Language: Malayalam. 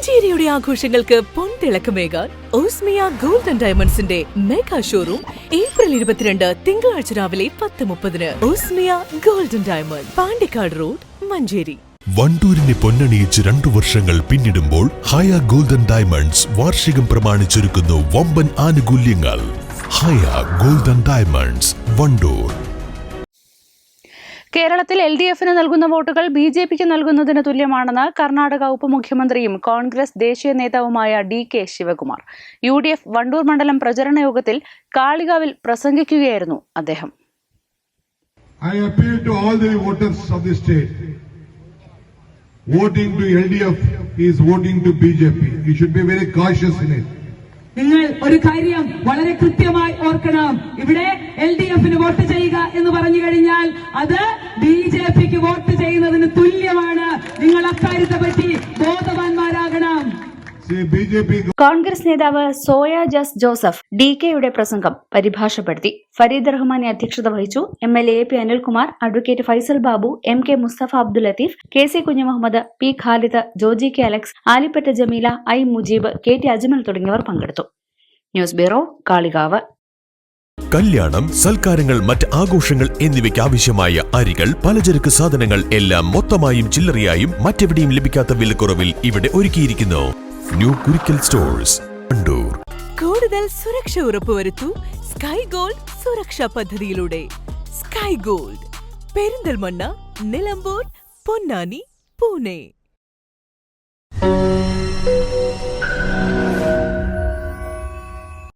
മഞ്ചേരിയുടെ ആഘോഷങ്ങൾക്ക് പൊൻതിളക്കമേകാൻ ഓസ്മിയ ഗോൾഡ് ആൻഡ് ഡയമണ്ട്സിന്റെ മെഗാ ഷോറൂം ഏപ്രിൽ 22 തിങ്കളാഴ്ച രാവിലെ 10:30 Osmia gold and diamond, Pandikkad road, Manjeri. വണ്ടൂരിനെ പൊന്നണിയിച്ച് 2 വർഷങ്ങൾ പിന്നിടുമ്പോൾ ഹയ ഗോൾഡൻ ഡയമണ്ട്സ് വാർഷികം പ്രമാണിച്ചൊരുക്കുന്നു വമ്പൻ ആനുകൂല്യങ്ങൾ. ഹയ ഗോൾഡൻ ഡയമണ്ട്സ്, വണ്ടൂർ. കേരളത്തിൽ LDFന് നൽകുന്ന വോട്ടുകൾ BJPക്ക് നൽകുന്നതിന് തുല്യമാണെന്ന് കർണാടക ഉപമുഖ്യമന്ത്രിയും കോൺഗ്രസ് ദേശീയ നേതാവുമായ DK ശിവകുമാർ. UDF വണ്ടൂർ മണ്ഡലം പ്രചരണ യോഗത്തിൽ കാളികാവിൽ പ്രസംഗിക്കുകയായിരുന്നു അദ്ദേഹം. I appeal to all the voters of the state. Voting to LDF is voting to BJP. You should be very cautious in it. നിങ്ങൾ ഒരു കാര്യം വളരെ കൃത്യമായി ഓർക്കണം. ഇവിടെ LDFന് വോട്ട് ചെയ്യുക എന്ന് പറഞ്ഞു കഴിഞ്ഞാൽ അത് BJPക്ക് വോട്ട് ചെയ്യുന്നതിന് തുല്യമാണ്. നിങ്ങൾ അക്കാര്യത്തെ പറ്റി ബോധവാന്മാരാകണം. കോൺഗ്രസ് നേതാവ് സോയ ജസ് ജോസഫ് DKയുടെ പ്രസംഗം പരിഭാഷപ്പെടുത്തി. ഫരീദ് റഹ്മാനെ അധ്യക്ഷത വഹിച്ചു. MLA AP Anilkumar, advocate Faisal Babu, MK Mustafa Abdul Latheef, KC Kunhimuhammed, P Khalid, Joji K Alex, Alippatta Jameela, I Mujeeb, KT Ajmal തുടങ്ങിയവർ പങ്കെടുത്തു. News bureau, Kalikavu. കല്യാണം, സൽക്കാരങ്ങൾ, മറ്റ് ആഘോഷങ്ങൾ എന്നിവയ്ക്ക് ആവശ്യമായ അരികൾ, പലചരക്ക് സാധനങ്ങൾ എല്ലാം മൊത്തമായും ചില്ലറയായും മറ്റെവിടെയും ലഭിക്കാത്ത വിലക്കുറവിൽ ഇവിടെ ഒരുക്കിയിരിക്കുന്നു. New Kurikkal stores, Wandoor. കൂടുതൽ സുരക്ഷ ഉറപ്പുവരുത്തൂ സ്കൈ ഗോൾഡ് സുരക്ഷാ പദ്ധതിയിലൂടെ. Sky gold, Perinthalmanna, Nilambur, Ponnani, Pune.